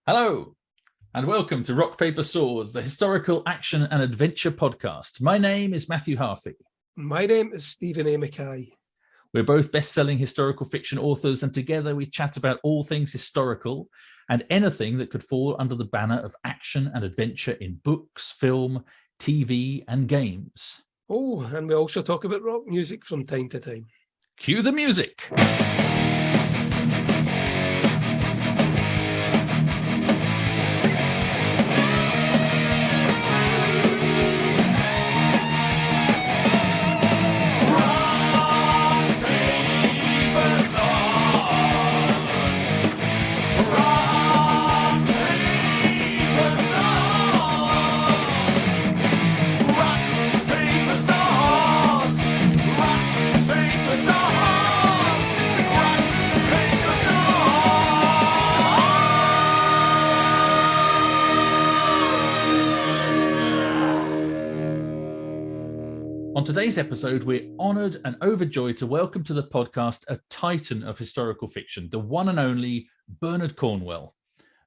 Hello, and welcome to Rock, Paper, Swords, the historical action and adventure podcast. My name is Matthew Harvey. My name is Stephen A. Mackay. We're both best-selling historical fiction authors, and together we chat about all things historical and anything that could fall under the banner of action and adventure in books, film, TV, and games. Oh, and we also talk about rock music from time to time. Cue the music. On today's episode, we're honoured and overjoyed to welcome to the podcast a titan of historical fiction, the one and only Bernard Cornwell.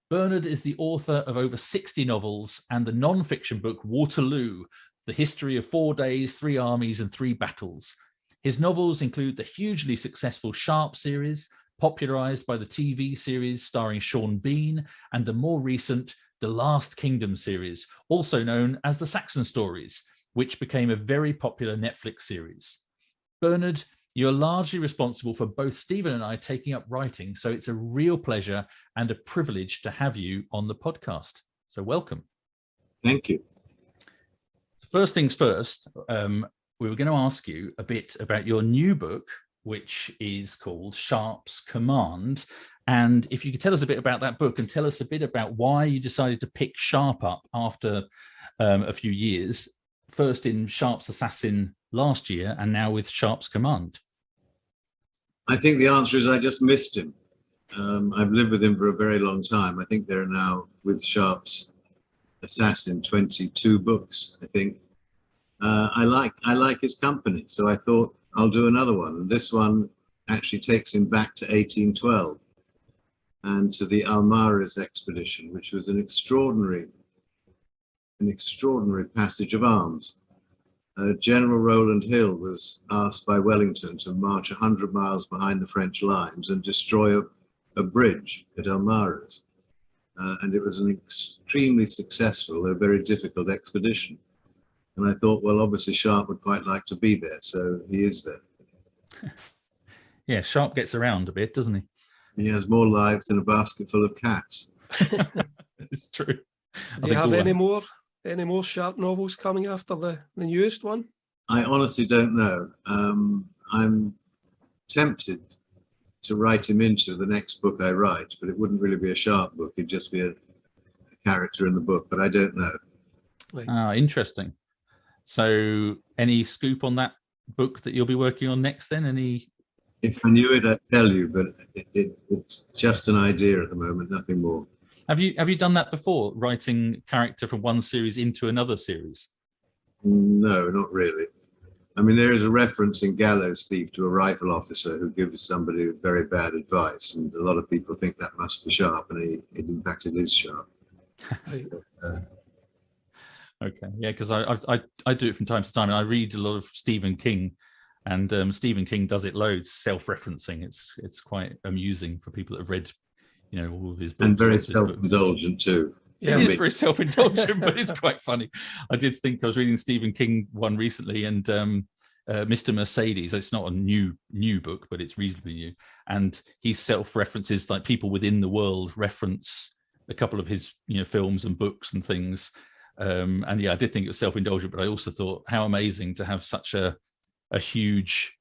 Bernard is the author of over 60 novels and the non-fiction book Waterloo, the history of 4 days, 3 armies and 3 battles. His novels include the hugely successful Sharpe series, popularised by the TV series starring Sean Bean, and the more recent The Last Kingdom series, also known as the Saxon Stories, which became a very popular Netflix series. Bernard, you're largely responsible for both Stephen and I taking up writing, so it's a real pleasure and a privilege to have you on the podcast. So welcome. Thank you. First things first, we were going to ask you a bit about your new book, which is called Sharpe's Command. And if you could tell us a bit about that book and tell us a bit about why you decided to pick Sharpe up after a few years, first in Sharpe's Assassin last year and now with Sharpe's Command. I think the answer is I just missed him. I've lived with him for a very long time. I think there are now, with Sharpe's Assassin, 22 books, I think. I like his company, so I thought I'll do another one. And this one actually takes him back to 1812 and to the Almaraz expedition, which was an extraordinary passage of arms. General Rowland Hill was asked by Wellington to march 100 miles behind the French lines and destroy a bridge at Almaraz. And it was an extremely successful, though very difficult expedition. And I thought, well, obviously Sharpe would quite like to be there, so he is there. Yeah, Sharpe gets around a bit, doesn't he? He has more lives than a basket full of cats. It's true. Do you have any more Sharpe novels coming after the newest one? I honestly don't know. I'm tempted to write him into the next book I write, but it wouldn't really be a Sharpe book. It'd just be a character in the book, but I don't know. Right. Ah, interesting. So any scoop on that book that you'll be working on next then? If I knew it, I'd tell you, but it's just an idea at the moment, nothing more. Have you done that before, writing character from one series into another series? No, not really. I mean, there is a reference in Gallows Thief to a rifle officer who gives somebody very bad advice, and a lot of people think that must be Sharpe, and in fact it is Sharpe. Okay, yeah, because I do it from time to time, and I read a lot of Stephen King, and Stephen King does it loads, self-referencing. It's quite amusing for people that have read, all of his books. And very self-indulgent too. Yeah, it is very self-indulgent, but it's quite funny. I did think I was reading Stephen King one recently, and Mr. Mercedes. It's not a new book, but it's reasonably new. And he self-references, like people within the world reference a couple of his films and books and things. And yeah, I did think it was self-indulgent, but I also thought how amazing to have such a huge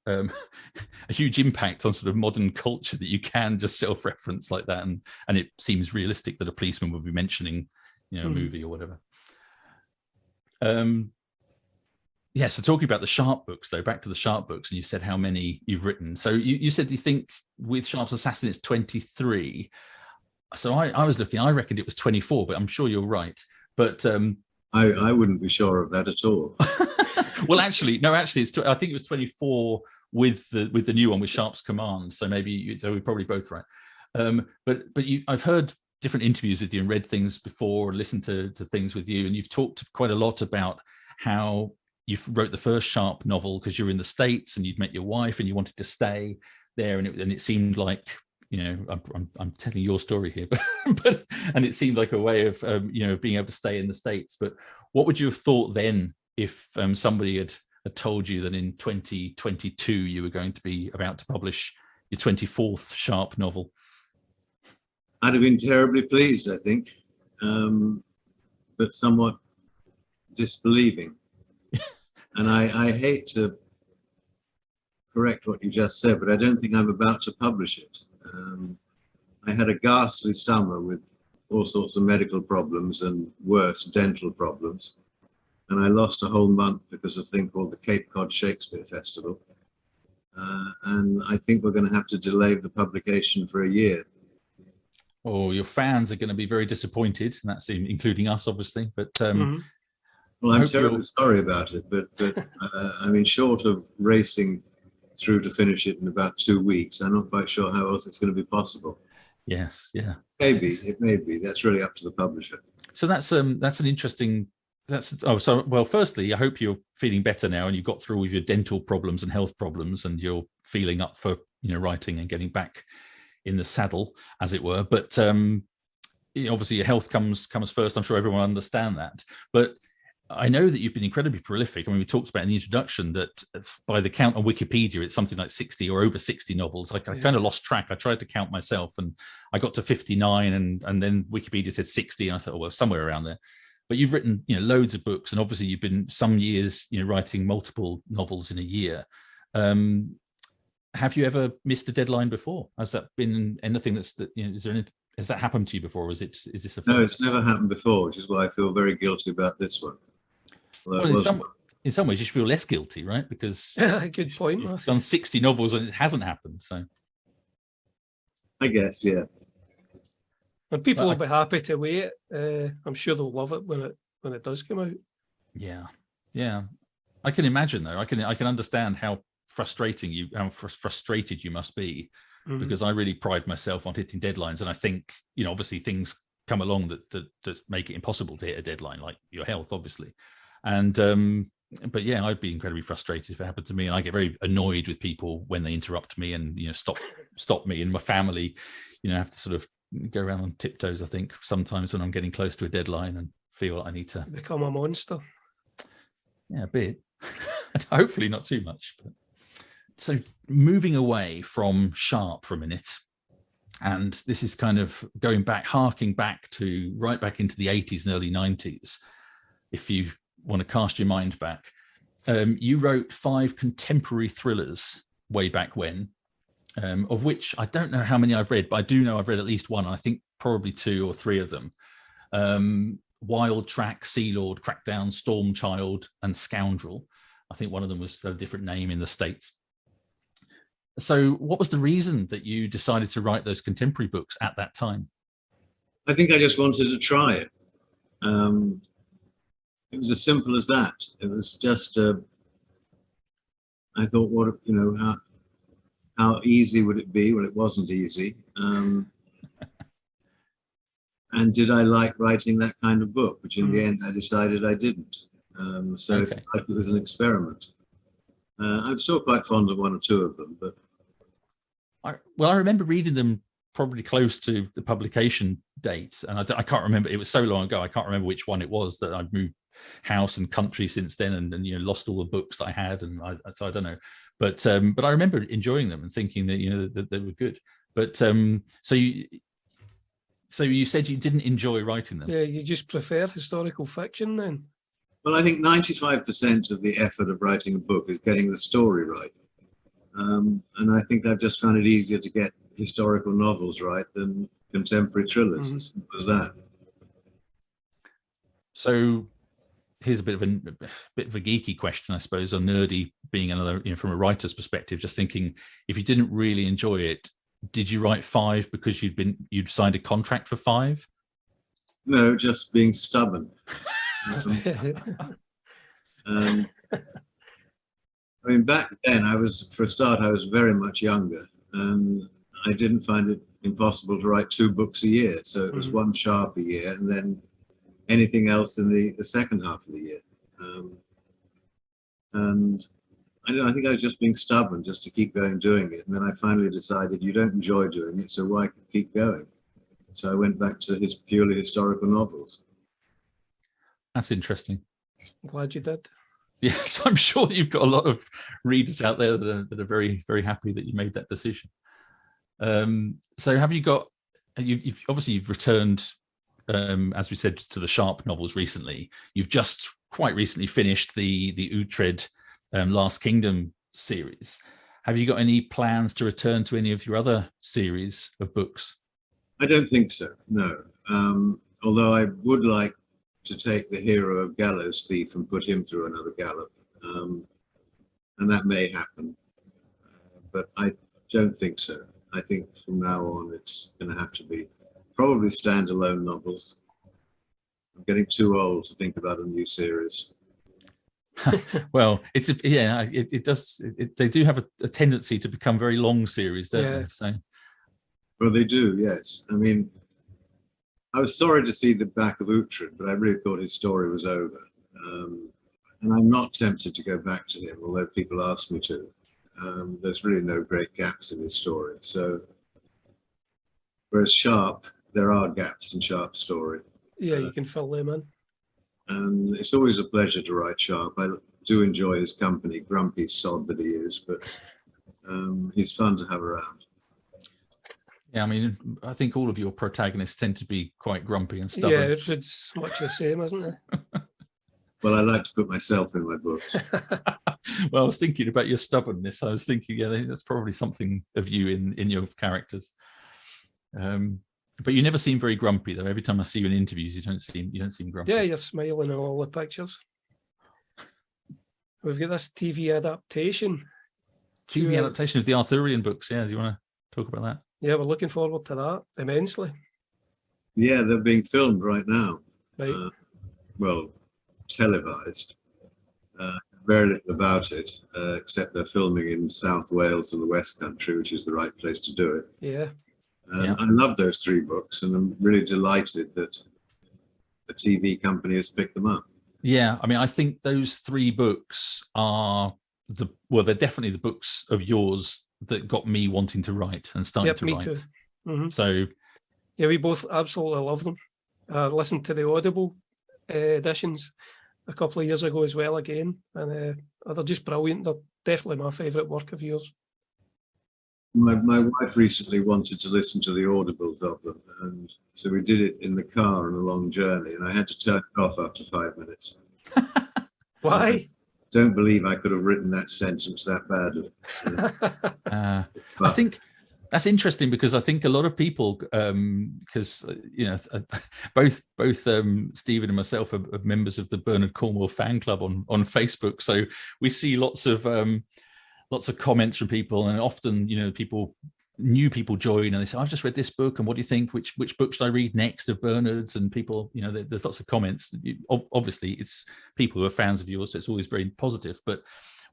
impact on sort of modern culture that you can just self-reference like that, and it seems realistic that a policeman would be mentioning a movie or whatever. Yeah, so talking about the Sharpe books, though, back to the Sharpe books, and you said how many you've written. So you said you think with Sharpe's Assassin it's 23. So I was looking, I reckoned it was 24, but I'm sure you're right. But I wouldn't be sure of that at all. Well, actually, it's I think it was 24 with the new one with Sharpe's Command. So maybe we're probably both right. But I've heard different interviews with you and read things before, listened to things with you, and you've talked quite a lot about how you wrote the first Sharpe novel because you were in the States and you'd met your wife and you wanted to stay there, and it seemed like, you know, I'm telling your story here, but and it seemed like a way of you know, being able to stay in the States. But what would you have thought then if somebody had told you that in 2022 you were going to be about to publish your 24th Sharpe novel? I'd have been terribly pleased, I think, but somewhat disbelieving. And I hate to correct what you just said, but I don't think I'm about to publish it. I had a ghastly summer with all sorts of medical problems and worse, dental problems. And I lost a whole month because of a thing called the Cape Cod Shakespeare Festival. And I think we're going to have to delay the publication for a year. Oh, your fans are going to be very disappointed, and that's including us, obviously. But well, I'm terribly sorry about it, but I mean, short of racing through to finish it in about 2 weeks, I'm not quite sure how else it's going to be possible. Yes, yeah. Maybe it may be. That's really up to the publisher. So that's an interesting. Well, firstly, I hope you're feeling better now and you've got through all of your dental problems and health problems and you're feeling up for, you know, writing and getting back in the saddle, as it were. But you know, obviously your health comes first. I'm sure everyone understands that. But I know that you've been incredibly prolific. I mean, we talked about in the introduction that by the count on Wikipedia, it's something like 60 or over 60 novels. I kind of lost track. I tried to count myself and I got to 59 and then Wikipedia said 60. And I thought, oh, well, somewhere around there. But you've written, you know, loads of books, and obviously you've been some years, you know, writing multiple novels in a year. Have you ever missed a deadline before? Has that been anything you know, has that happened to you before? Or is this a first? No, it's never happened before, which is why I feel very guilty about this one. Well, in some ways you should feel less guilty, right? Because good point. You've done 60 novels and it hasn't happened. So I guess, yeah. And people will be happy to wait. I'm sure they'll love it when it does come out. Yeah, yeah. I can imagine though. I can understand how frustrated you must be, because I really pride myself on hitting deadlines, and I think, you know, obviously things come along that make it impossible to hit a deadline, like your health, obviously. And but yeah, I'd be incredibly frustrated if it happened to me, and I get very annoyed with people when they interrupt me and, you know, stop me. And my family, you know, have to sort of go around on tiptoes, I think, sometimes when I'm getting close to a deadline and feel I need to become a monster. Yeah, a bit. Hopefully not too much. But. So moving away from Sharpe for a minute, and this is kind of harking back to right back into the 80s and early 90s. If you want to cast your mind back, you wrote 5 contemporary thrillers way back when, of which I don't know how many I've read, but I do know I've read at least one. I think probably 2 or 3 of them. Wild Track, Sea Lord, Crackdown, Storm Child, and Scoundrel. I think one of them was a different name in the States. So what was the reason that you decided to write those contemporary books at that time? I think I just wanted to try it. It was as simple as that. It was just, I thought, what, you know, how easy would it be? Well, it wasn't easy. And did I like writing that kind of book, which in the end I decided I didn't. So okay. It was an experiment. I'm still quite fond of 1 or 2 of them, but. I remember reading them probably close to the publication date, and I can't remember. It was so long ago. I can't remember which one it was. That I've moved house and country since then, and you know, lost all the books that I had, and so I don't know. But I remember enjoying them and thinking that, you know, that they were good. But so you said you didn't enjoy writing them. Yeah, you just prefer historical fiction then. Well, I think 95% of the effort of writing a book is getting the story right. And I think I've just found it easier to get historical novels right than contemporary thrillers, as simple as that. So here's a bit of a geeky question, I suppose, or nerdy, being another, you know, from a writer's perspective, just thinking, if you didn't really enjoy it, did you write 5 because you'd signed a contract for 5? No, just being stubborn. I mean, back then, for a start, I was very much younger, and I didn't find it impossible to write 2 books a year. So it was one Sharpe a year, and then anything else in the second half of the year. And I don't know, I think I was just being stubborn just to keep going doing it. And then I finally decided you don't enjoy doing it, so why keep going? So I went back to his purely historical novels. That's interesting. I'm glad you did. Yes, I'm sure you've got a lot of readers out there that are very, very happy that you made that decision. So have you got, you've obviously returned, as we said, to the Sharpe novels recently. You've just quite recently finished the Uhtred Last Kingdom series. Have you got any plans to return to any of your other series of books? I don't think so, no. Although I would like to take the hero of Gallows Thief and put him through another gallop. And that may happen, but I don't think so. I think from now on it's going to have to be probably standalone novels. I'm getting too old to think about a new series. Well, it does. They do have a tendency to become very long series, don't they? So. Well, they do, yes. I mean, I was sorry to see the back of Uhtred, but I really thought his story was over. And I'm not tempted to go back to him, although people ask me to. There's really no great gaps in his story. So, whereas Sharpe, there are gaps in Sharpe's story. Yeah, you can fill them in. And it's always a pleasure to write Sharpe. I do enjoy his company, grumpy sod that he is, but he's fun to have around. Yeah, I mean, I think all of your protagonists tend to be quite grumpy and stubborn. Yeah, it's much the same, isn't it? Well, I like to put myself in my books. Well, I was thinking about your stubbornness. I was thinking, yeah, that's probably something of you in your characters. But you never seem very grumpy, though. Every time I see you in interviews, you don't seem grumpy. Yeah, you're smiling in all the pictures. We've got this TV adaptation. TV adaptation of the Arthurian books. Yeah, do you want to talk about that? Yeah, we're looking forward to that immensely. Yeah, they're being filmed right now. Right. Well, televised. Very little about it, except they're filming in South Wales and the West Country, which is the right place to do it. Yeah. I love those 3 books, and I'm really delighted that the TV company has picked them up. Yeah, I mean, I think those 3 books are they're definitely the books of yours that got me wanting to write and starting to write. Me too. Mm-hmm. So, yeah, we both absolutely love them. I listened to the Audible editions a couple of years ago as well again, and they're just brilliant. They're definitely my favourite work of yours. My wife recently wanted to listen to the audibles of them, and so we did it in the car on a long journey, and I had to turn it off after 5 minutes. Why? Don't believe I could have written that sentence that badly. I think that's interesting because I think a lot of people, because both Stephen and myself are members of the Bernard Cornwell fan club on Facebook, so we see lots of comments from people, and often new people join and they say, I've just read this book, and what do you think? Which book should I read next of Bernard's? And people, there's lots of comments. Obviously, it's people who are fans of yours, so it's always very positive. But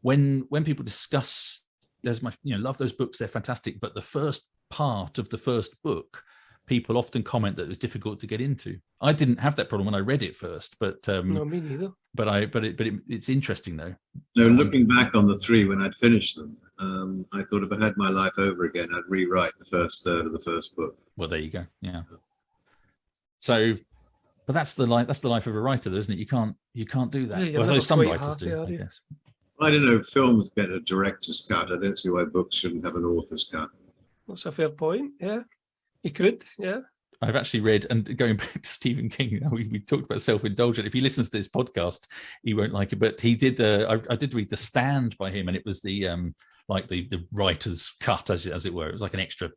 when people discuss, there's love those books, they're fantastic. But the first part of the first book, people often comment that it was difficult to get into. I didn't have that problem when I read it first, but no, me neither. But it's interesting though. No, looking back on the 3 when I'd finished them, I thought if I had my life over again, I'd rewrite the first third of the first book. Well, there you go. Yeah. So, but that's the life of a writer, though, isn't it? You can't do that. Yeah, well, some writers do, I guess. I don't know. Films get a director's cut. I don't see why books shouldn't have an author's cut. That's a fair point. Yeah, you could. Yeah. I've actually read, and going back to Stephen King, we talked about self-indulgent. If he listens to this podcast, he won't like it. But he did. I did read The Stand by him, and it was the writer's cut, as it were. It was like an extra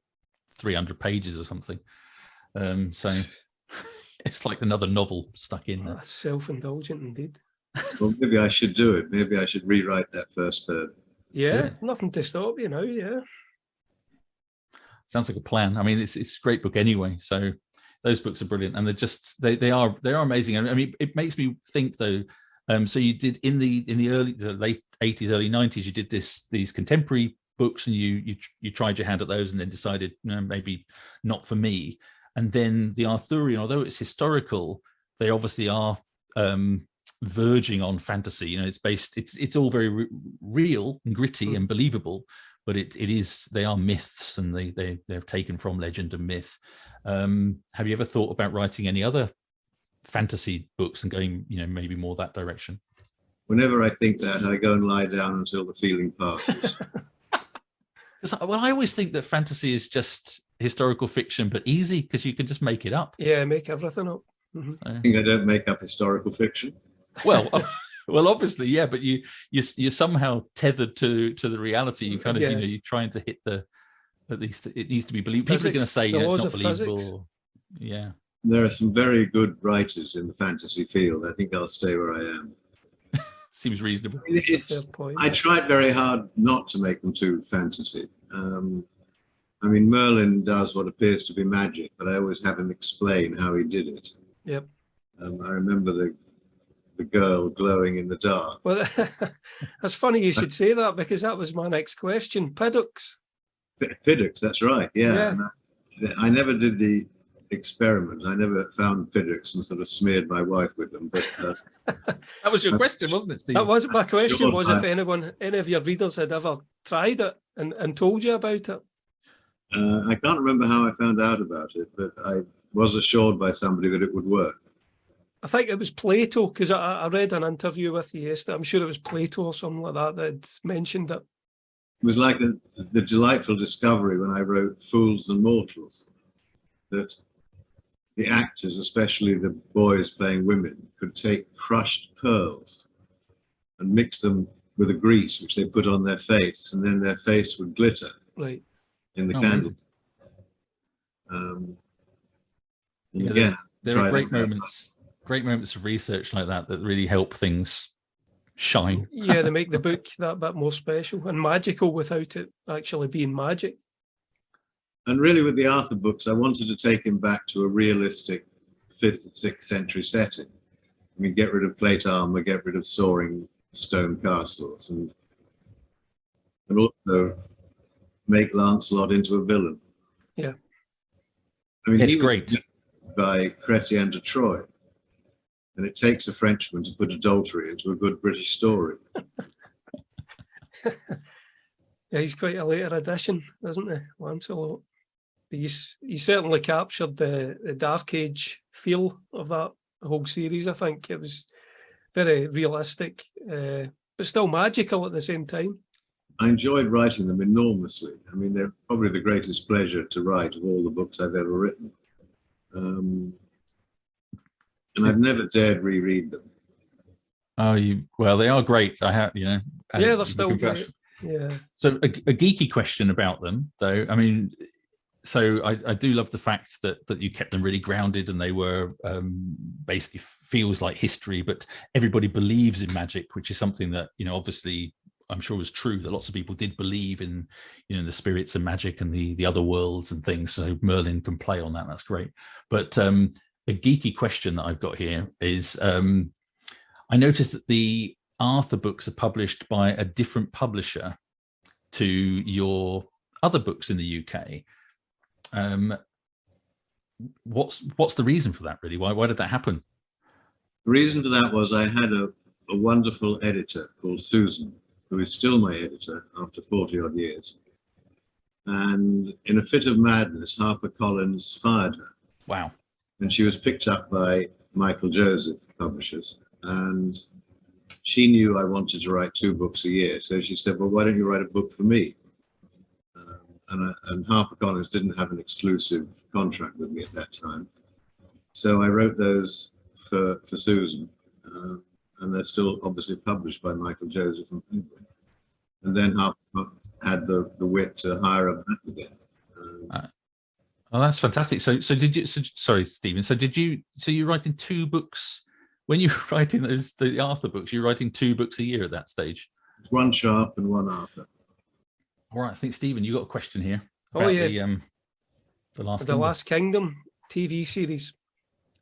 300 pages or something. So it's like another novel stuck in there. Self-indulgent indeed. Well, maybe I should do it. Maybe I should rewrite that first third. Yeah, nothing to stop you now. Yeah. Sounds like a plan. I mean, it's a great book anyway. So those books are brilliant, and they are amazing. I mean, it makes me think though. So you did in the late 80s, early 90s, you did these contemporary books and you tried your hand at those and then decided, no, maybe not for me. And then the Arthurian, although it's historical, they obviously are verging on fantasy. It's all very real and gritty and believable, but they are myths, and they're taken from legend and myth. Have you ever thought about writing any other fantasy books and going, maybe more that direction? Whenever I think that, I go and lie down until the feeling passes. Well, I always think that fantasy is just historical fiction, but easy because you can just make it up. Yeah, make everything up. So, I think I don't make up historical fiction. Well, obviously, yeah, but you're somehow tethered to the reality. You kind of, you're trying to hit at least it needs to be believable. People are going to say, it's not believable. Yeah. There are some very good writers in the fantasy field. I think I'll stay where I am. Seems reasonable. I tried very hard not to make them too fantasy. Merlin does what appears to be magic, but I always have him explain how he did it. Yep. I remember the girl glowing in the dark. Well, that's funny you should say that, because that was my next question. Piddocks. Piddocks, that's right. Yeah. I never did the experiment. I never found piddocks and sort of smeared my wife with them. But that was your question, wasn't it, Steve? That wasn't my question. Was if any of your readers had ever tried it and told you about it? I can't remember how I found out about it, but I was assured by somebody that it would work. I think it was Plato, because I read an interview with you yesterday. I'm sure it was Plato or something like that that mentioned it. It was like the delightful discovery when I wrote Fools and Mortals, that the actors, especially the boys playing women, could take crushed pearls and mix them with a grease which they put on their face, and then their face would glitter in the candle. Again, there are great moments of research like that really help things shine. Yeah, they make the book that bit more special and magical without it actually being magic. And really, with the Arthur books, I wanted to take him back to a realistic 5th and 6th century setting. Get rid of plate armor, get rid of soaring stone castles, and also make Lancelot into a villain. Yeah. It's great. By Chrétien de Troyes, and it takes a Frenchman to put adultery into a good British story. Yeah, he's quite a later addition, isn't he, Lancelot? He certainly captured the Dark Age feel of that whole series. I think it was very realistic, but still magical at the same time. I enjoyed writing them enormously. They're probably the greatest pleasure to write of all the books I've ever written. And I've never dared reread them. Well, they are great. I have, yeah, they're still great. Yeah. So a geeky question about them, though. So I do love the fact that you kept them really grounded, and they were basically feels like history, but everybody believes in magic, which is something that, obviously I'm sure was true, that lots of people did believe in, the spirits and magic and the other worlds and things. So Merlin can play on that. That's great. But a geeky question that I've got here is, I noticed that the Arthur books are published by a different publisher to your other books in the UK. What's the reason for that, really? Why did that happen? The reason for that was I had a wonderful editor called Susan, who is still my editor after 40 odd years. And in a fit of madness, HarperCollins fired her. Wow. And she was picked up by Michael Joseph Publishers. And she knew I wanted to write 2 books a year. So she said, well, why don't you write a book for me? And HarperCollins didn't have an exclusive contract with me at that time. So I wrote those for Susan. And they're still obviously published by Michael Joseph and Penguin. And then HarperCollins had the wit to hire a back again. Oh, that's fantastic. So sorry, Stephen. So you're writing 2 books when you're writing the Arthur books? You're writing 2 books a year at that stage. It's 1 Sharpe and 1 Arthur. All right, I think Stephen, you got a question here. Oh yeah, the Last Kingdom TV series.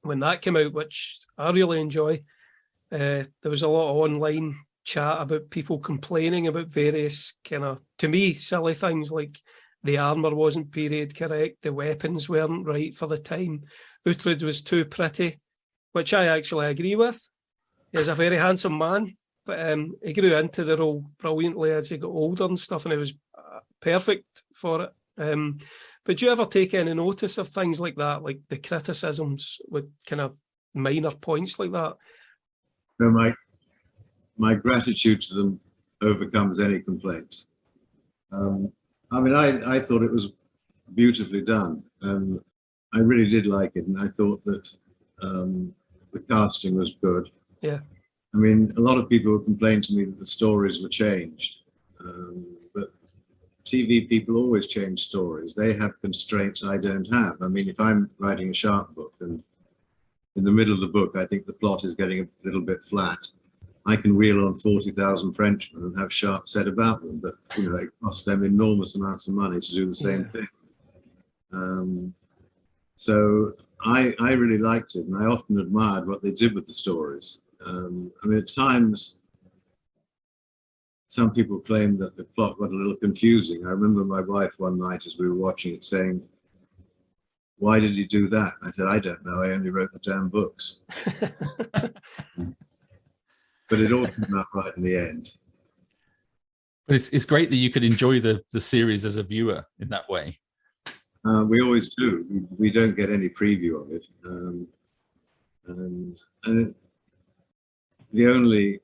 When that came out, which I really enjoy, there was a lot of online chat about people complaining about various kind of, to me, silly things like the armour wasn't period correct, the weapons weren't right for the time, Uhtred was too pretty, which I actually agree with. He's a very handsome man, but he grew into the role brilliantly as he got older and stuff, and he was perfect for it. But do you ever take any notice of things like that, like the criticisms with kind of minor points like that? No, my gratitude to them overcomes any complaints. I mean, I thought it was beautifully done, and I really did like it, and I thought that the casting was good. Yeah. I mean, a lot of people would complain to me that the stories were changed, but TV people always change stories. They have constraints I don't have. I mean, if I'm writing a Sharpe book and in the middle of the book I think the plot is getting a little bit flat, I can wheel on 40,000 Frenchmen and have Sharpe said about them, but you know, it costs them enormous amounts of money to do the same thing. So I really liked it, and I often admired what they did with the stories. I mean, at times, some people claim that the plot got a little confusing. I remember my wife one night as we were watching it saying, "Why did he do that?" I said, "I don't know. I only wrote the damn books." But it all came out right in the end. But it's great that you could enjoy the series as a viewer in that way. We always do. We don't get any preview of it. And the only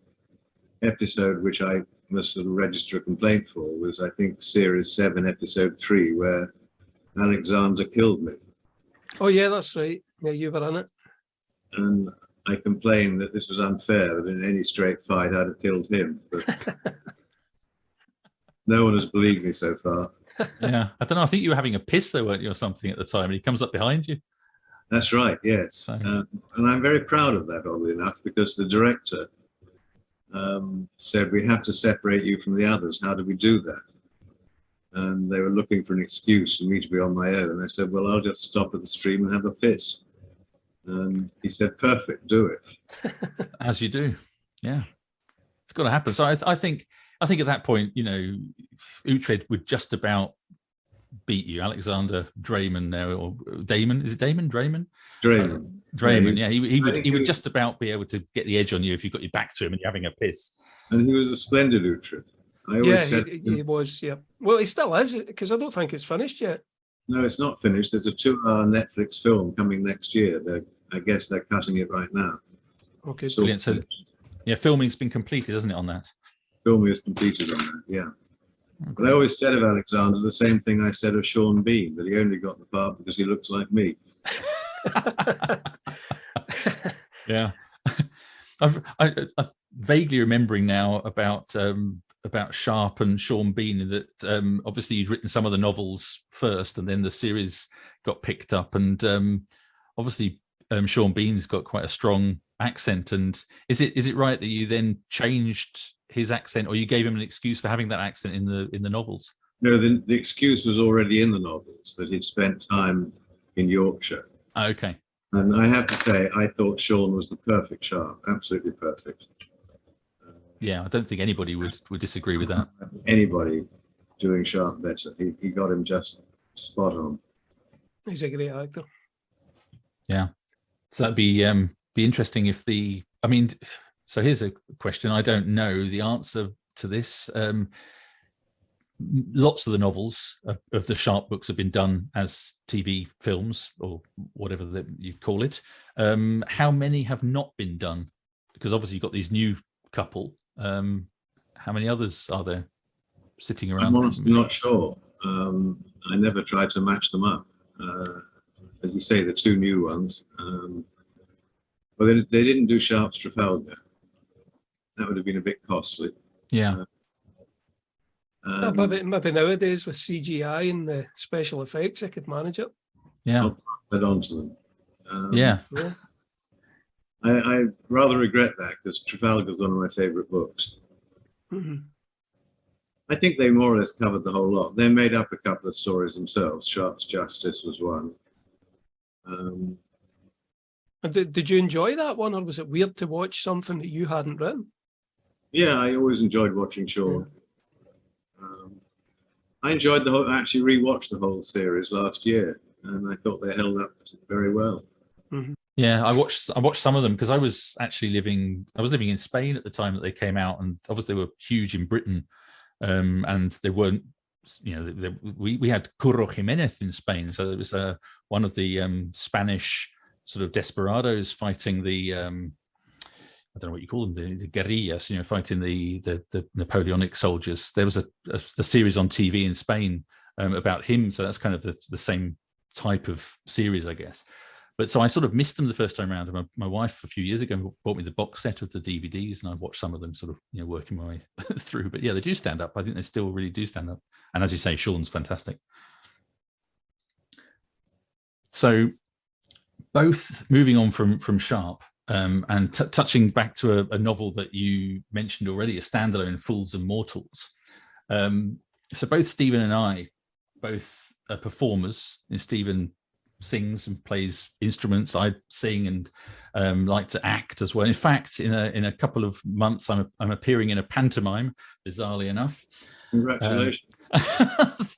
episode which I must sort of register a complaint for was, I think, Series 7, Episode 3, where Alexander killed me. Oh, yeah, that's right. Yeah, you were in it. And I complained that this was unfair, that in any straight fight I'd have killed him. But no one has believed me so far. Yeah, I don't know. I think you were having a piss though, weren't you, or something at the time, and he comes up behind you. That's right, yes. So. And I'm very proud of that, oddly enough, because the director said, "We have to separate you from the others. How do we do that?" And they were looking for an excuse for me to be on my own. And I said, "Well, I'll just stop at the stream and have a piss." And he said, "Perfect, do it." As you do. Yeah. It's got to happen. So I think at that point, you know, Uhtred would just about beat you. Alexander Draymond now, or Damon, is it Damon? Draymond? Draymond, yeah. He would just about be able to get the edge on you if you got your back to him and you're having a piss. And he was a splendid Uhtred. I always said he was, yeah. Well, he still is, because I don't think it's finished yet. No, it's not finished. There's a 2-hour Netflix film coming next year. I guess they're cutting it right now. Okay. Brilliant. So, yeah, filming's been completed, hasn't it, on that? Filming is completed on that, yeah. Okay. But I always said of Alexander the same thing I said of Sean Bean, that he only got the part because he looks like me. Yeah. I vaguely remembering now about Sharpe and Sean Bean, that obviously you'd written some of the novels first and then the series got picked up, and obviously Sean Bean's got quite a strong accent. And is it right that you then changed his accent, or you gave him an excuse for having that accent in the novels? No, the excuse was already in the novels, that he'd spent time in Yorkshire. Okay. And I have to say, I thought Sean was the perfect Sharpe, absolutely perfect. Yeah, I don't think anybody would disagree with that. Anybody doing Sharpe better. He got him just spot on. He's a great actor. Yeah. So that'd be interesting if so here's a question. I don't know the answer to this. Lots of the novels of the Sharpe books have been done as TV films, or whatever that you call it. How many have not been done? Because obviously you've got these new couple. How many others are there sitting around? I'm honestly not sure. I never tried to match them up. As you say, the two new ones. But they didn't do Sharpe's Trafalgar. That would have been a bit costly. Yeah. Maybe nowadays with CGI and the special effects, I could manage it. Yeah. I'll put that on to them. Yeah. I rather regret that, because Trafalgar is one of my favourite books. Mm-hmm. I think they more or less covered the whole lot. They made up a couple of stories themselves. Sharpe's Justice was one. Did you enjoy that one, or was it weird to watch something that you hadn't written? Yeah, I always enjoyed watching Shaun. I enjoyed I actually rewatched the whole series last year, and I thought they held up very well. Mhm. Yeah, I watched some of them because I was living in Spain at the time that they came out, and obviously they were huge in Britain, and they weren't. We had Curro Jimenez in Spain, so it was one of the Spanish sort of desperados fighting the I don't know what you call them, the guerrillas, fighting the Napoleonic soldiers. There was a series on TV in Spain about him, so that's kind of the same type of series, I guess. But so I sort of missed them the first time around. And my wife a few years ago bought me the box set of the DVDs, and I watched some of them sort of, working my way through. But yeah, they do stand up. I think they still really do stand up. And as you say, Shaun's fantastic. So both moving on from Sharpe and touching back to a novel that you mentioned already, a standalone, Fools and Mortals. So both Stephen and I, both are performers. Stephen sings and plays instruments. I sing and like to act as well. In fact, in a couple of months, I'm appearing in a pantomime, bizarrely enough. Congratulations.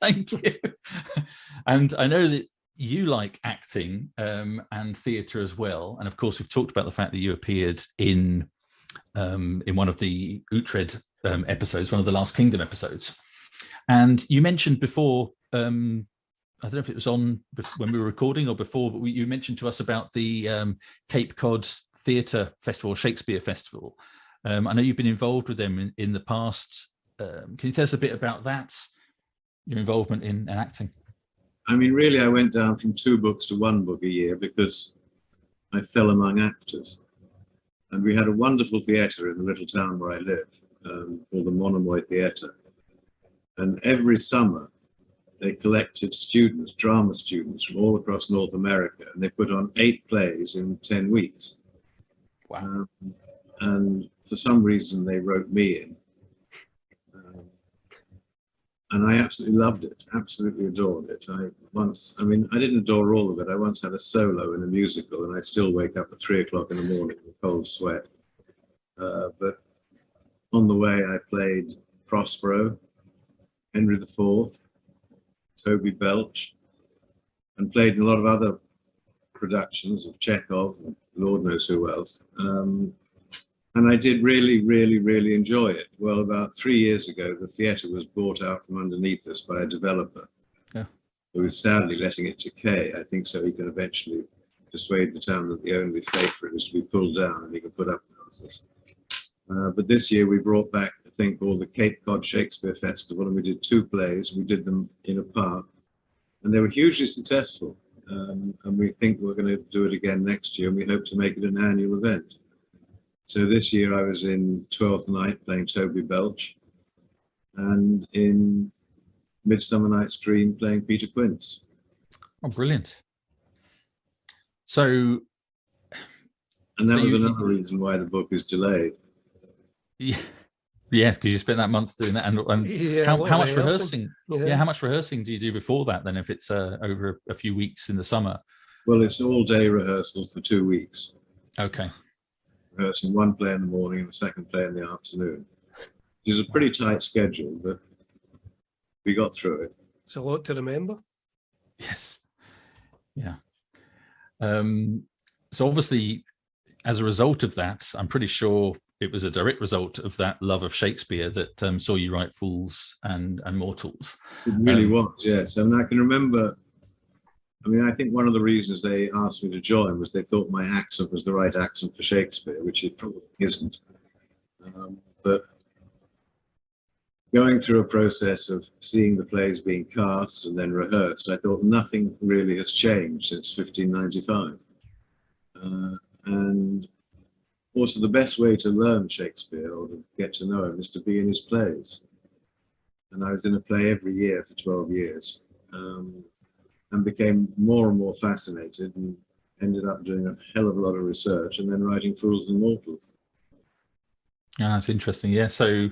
Thank you. And I know that you like acting and theatre as well. And of course, we've talked about the fact that you appeared in one of the Uhtred episodes, one of the Last Kingdom episodes. And you mentioned before, I don't know if it was on when we were recording or before, but you mentioned to us about the Cape Cod Theatre Festival, Shakespeare Festival. I know you've been involved with them in the past. Can you tell us a bit about that, your involvement in acting? I mean, really, I went down from 2 books to 1 book a year because I fell among actors. And we had a wonderful theatre in the little town where I live, called the Monomoy Theatre. And every summer, they collected students, drama students from all across North America, and they put on 8 plays in 10 weeks. Wow. And for some reason, they wrote me in. And I absolutely loved it, absolutely adored it. I didn't adore all of it. I once had a solo in a musical, and I still wake up at 3 o'clock in the morning with a cold sweat. But on the way, I played Prospero, Henry IV, Toby Belch, and played in a lot of other productions of Chekhov, and Lord knows who else. And I did really, really, really enjoy it. Well, about 3 years ago, the theatre was bought out from underneath us by a developer, who was sadly letting it decay, I think, so he can eventually persuade the town that the only fate for it is to be pulled down and he can put up houses. But this year we brought back a thing called the Cape Cod Shakespeare Festival, and we did 2 plays. We did them in a park, and they were hugely successful. And we think we're going to do it again next year, and we hope to make it an annual event. So this year I was in Twelfth Night playing Toby Belch, and in Midsummer Night's Dream playing Peter Quince. Oh, brilliant. So... And that was another reason why the book is delayed. Yeah. Yes, because you spent that month doing that. And Yeah, how much rehearsing? Yeah. How much rehearsing do you do before that then, if it's over a few weeks in the summer? Well, it's all-day rehearsals for 2 weeks. Okay. Rehearsing 1 play in the morning and the 2nd play in the afternoon. It's a pretty tight schedule, but we got through it. It's a lot to remember. Yes. Yeah. So obviously, as a result of that, I'm pretty sure it was a direct result of that love of Shakespeare that saw you write Fools and Mortals. It really was, yes. I mean, I can remember, I think one of the reasons they asked me to join was they thought my accent was the right accent for Shakespeare, which it probably isn't. But going through a process of seeing the plays being cast and then rehearsed, I thought nothing really has changed since 1595. And also the best way to learn Shakespeare or to get to know him is to be in his plays. And I was in a play every year for 12 years. And became more and more fascinated, and ended up doing a hell of a lot of research and then writing Fools and Mortals. That's interesting. Yeah. So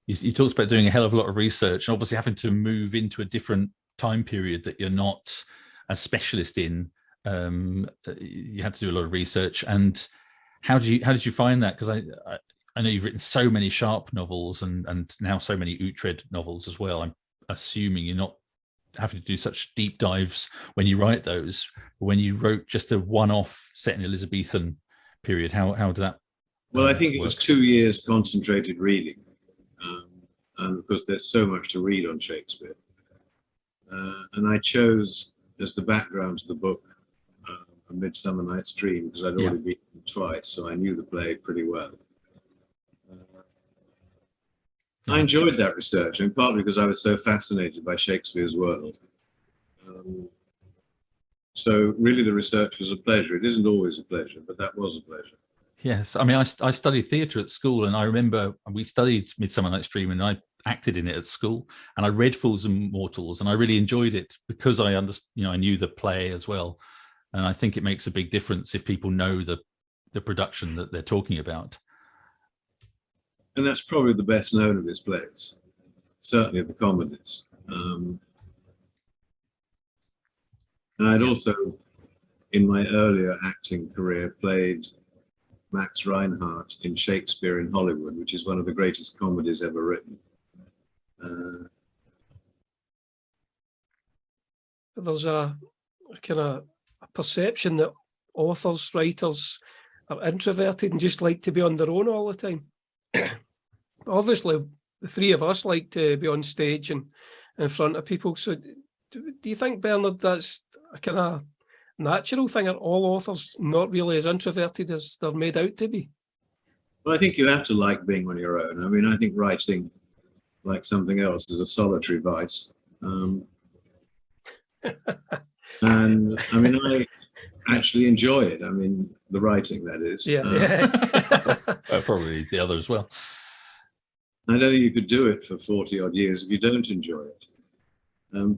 you talked about doing a hell of a lot of research, and obviously having to move into a different time period that you're not a specialist in. You had to do a lot of research. And how did you find that? Because I know you've written so many Sharpe novels and now so many Uhtred novels as well. I'm assuming you're not having to do such deep dives when you write those. When you wrote just a one-off set in the Elizabethan period, how did that? Well, I think it work? was 2 years concentrated reading, and of course there's so much to read on Shakespeare. And I chose as the background to the book A Midsummer Night's Dream, because I'd already been twice, so I knew the play pretty well. I enjoyed that research, and partly because I was so fascinated by Shakespeare's world. So really the research was a pleasure. It isn't always a pleasure, but that was a pleasure. Yes, I mean, I studied theatre at school, and I remember we studied Midsummer Night's Dream, and I acted in it at school, and I read Fools and Mortals, and I really enjoyed it because I I knew the play as well, and I think it makes a big difference if people know the production that they're talking about. And that's probably the best known of his plays, certainly of the comedies. And I'd also, in my earlier acting career, played Max Reinhardt in Shakespeare in Hollywood, which is one of the greatest comedies ever written. There's a kind of a perception that authors, writers are introverted and just like to be on their own all the time. Obviously, the three of us like to be on stage and in front of people. So do you think, Bernard, that's a kind of natural thing? Are all authors not really as introverted as they're made out to be? Well, I think you have to like being on your own. I mean, I think writing, like something else, is a solitary vice. And I mean, I actually enjoy it. I mean, the writing, that is. Yeah. Probably the other as well. I don't think you could do it for 40 odd years if you don't enjoy it.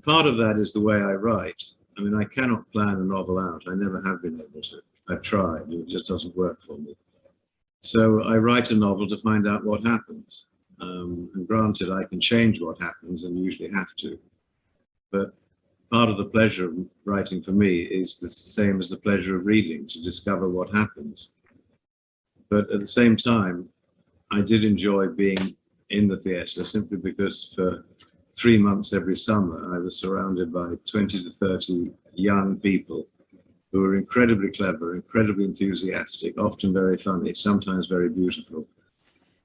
Part of that is the way I write. I mean, I cannot plan a novel out. I never have been able to. I've tried, it just doesn't work for me. So I write a novel to find out what happens. And granted, I can change what happens and usually have to. But part of the pleasure of writing for me is the same as the pleasure of reading, to discover what happens. But at the same time, I did enjoy being in the theatre simply because for 3 months every summer, I was surrounded by 20 to 30 young people who were incredibly clever, incredibly enthusiastic, often very funny, sometimes very beautiful,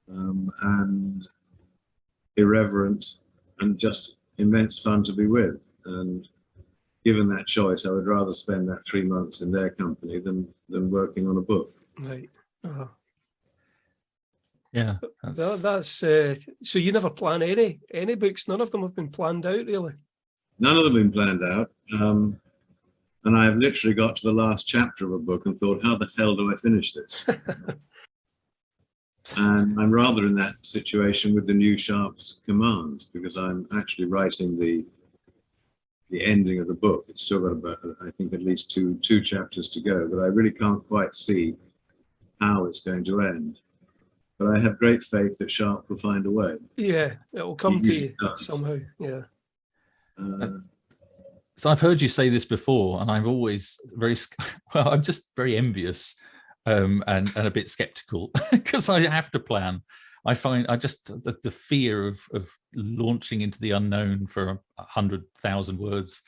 and irreverent, and just immense fun to be with. And given that choice, I would rather spend that 3 months in their company than working on a book. Right. Uh-huh. Yeah. That's so you never plan any books? None of them have been planned out, really? None of them have been planned out. And I have literally got to the last chapter of a book and thought, how the hell do I finish this? And I'm rather in that situation with the new Sharpe's Command, because I'm actually writing the ending of the book. It's still got about, I think, at least two chapters to go, but I really can't quite see how it's going to end. But I have great faith that Sharpe will find a way. Yeah, it will come to you somehow. Yeah. So I've heard you say this before, and I'm always I'm just very envious and a bit skeptical because I have to plan. I find the fear of launching into the unknown for 100,000 words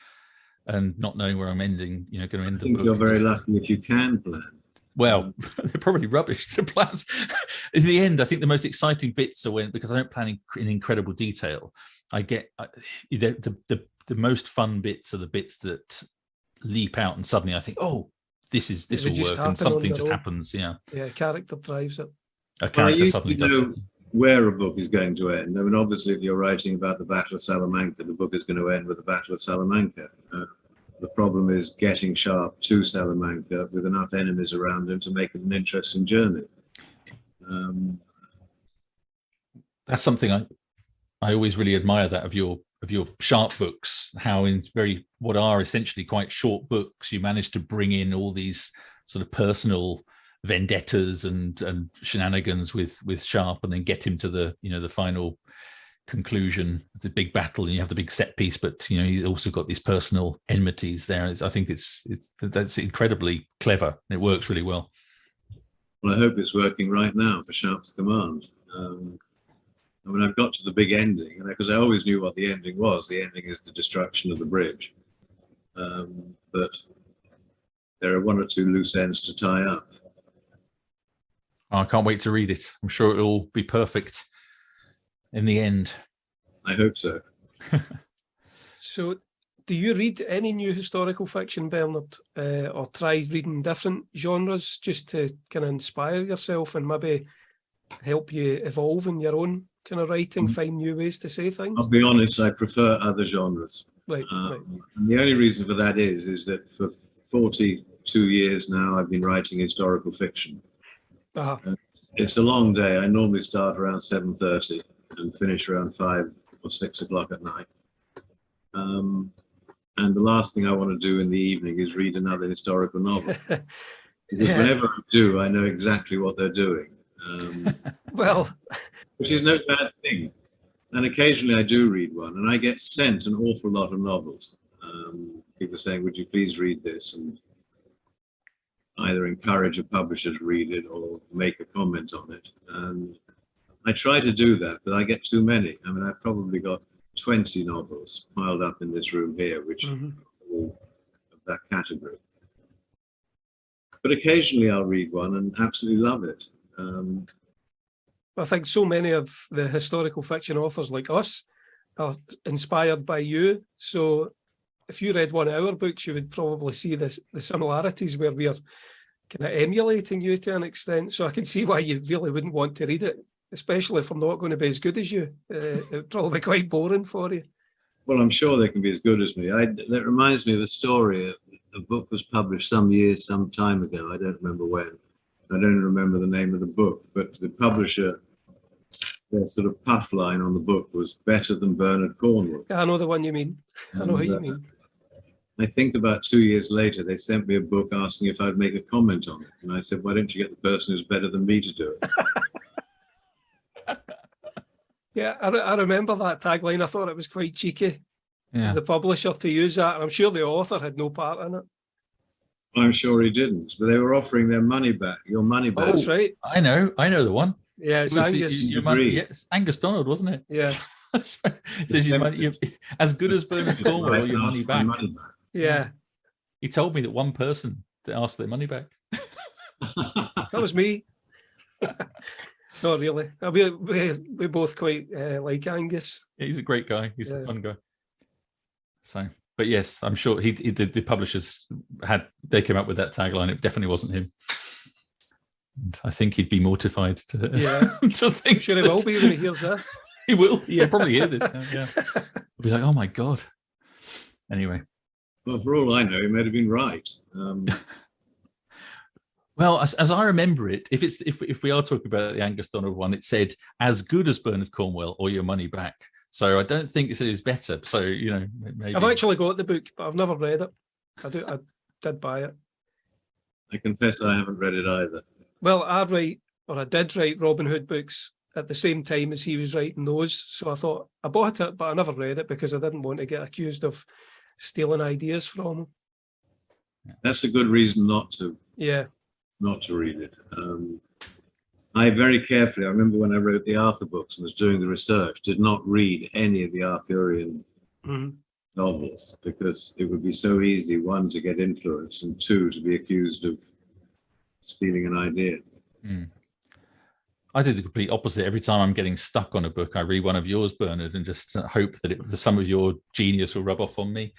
and not knowing where I'm ending, going to end the book. I think you're very lucky if you can plan. Well, they're probably rubbish, the plans. In the end, I think the most exciting bits are because I don't plan in incredible detail. I get the most fun bits are the bits that leap out and suddenly I think, oh, this will work, and something just happens. Yeah, character drives it. A character suddenly does it. Where a book is going to end. I mean, obviously, if you're writing about the Battle of Salamanca, the book is going to end with the Battle of Salamanca. The problem is getting Sharpe to Salamanca with enough enemies around him to make it an interesting journey. That's something I always really admire, that of your Sharpe books, how in what are essentially quite short books, you manage to bring in all these sort of personal vendettas and shenanigans with Sharpe, and then get him to the final conclusion, the big battle, and you have the big set piece, but he's also got these personal enmities there. I think that's incredibly clever. It works really well. Well, I hope it's working right now for Sharpe's command. I mean, I've got to the big ending, and because I always knew what the ending was. The ending is the destruction of the bridge. But there are one or two loose ends to tie up. I can't wait to read it. I'm sure it'll be perfect in the end. I hope so. So, do you read any new historical fiction, Bernard, or try reading different genres just to kind of inspire yourself and maybe help you evolve in your own kind of writing, find new ways to say things? I'll be honest, I prefer other genres. Right. And the only reason for that is that for 42 years now, I've been writing historical fiction. It's a long day. I normally start around 7:30 and finish around 5 or 6 o'clock at night. And the last thing I want to do in the evening is read another historical novel. Because whenever I do, I know exactly what they're doing. Well, which is no bad thing. And occasionally I do read one, and I get sent an awful lot of novels. People saying, would you please read this? And either encourage a publisher to read it or make a comment on it. And I try to do that, but I get too many. I mean, I've probably got 20 novels piled up in this room here, which are all of that category. But occasionally I'll read one and absolutely love it. I think so many of the historical fiction authors like us are inspired by you. So if you read one of our books, you would probably see the similarities where we are kind of emulating you to an extent. So I can see why you really wouldn't want to read it, especially if I'm not going to be as good as you. It would probably be quite boring for you. Well, I'm sure they can be as good as me. That reminds me of a story. A book was published some time ago. I don't remember when. I don't remember the name of the book, but the publisher, their sort of puff line on the book was better than Bernard Cornwell. I know the one you mean. I know what you mean. I think about 2 years later, they sent me a book asking if I'd make a comment on it. And I said, why don't you get the person who's better than me to do it? Yeah, I remember that tagline. I thought it was quite cheeky. Yeah. The publisher to use that. And I'm sure the author had no part in it. I'm sure he didn't, but they were offering their money back, your money back. Oh, that's right. I know the one. Yeah, it's Angus. Your money, yes, Angus Donald, wasn't it? Yeah. Says your money, as good as Bernard Cornwell, or your money back. Yeah. He told me that one person that asked their money back. That was me. Not really. We both quite like Angus. Yeah, he's a great guy. He's a fun guy. So, but yes, I'm sure the publishers they came up with that tagline. It definitely wasn't him. And I think he'd be mortified to to think. Sure, he will be when he hears this. He will. He'll probably hear this. Yeah. He'll be like, "Oh my god." Anyway. Well, for all I know, he might have been right. Well, as I remember it, if we are talking about the Angus Donald one, it said as good as Bernard Cornwell or your money back. So I don't think it said it was better. So maybe. I've actually got the book, but I've never read it. I did buy it. I confess I haven't read it either. Well, I did write Robin Hood books at the same time as he was writing those. So I thought I bought it, but I never read it because I didn't want to get accused of stealing ideas from him. That's a good reason not to. Yeah. Not to read it. I very carefully, I remember when I wrote the Arthur books and was doing the research, did not read any of the Arthurian novels because it would be so easy, one, to get influence, and two, to be accused of stealing an idea. I do the complete opposite. Every time I'm getting stuck on a book, I read one of yours, Bernard, and just hope that some of your genius will rub off on me.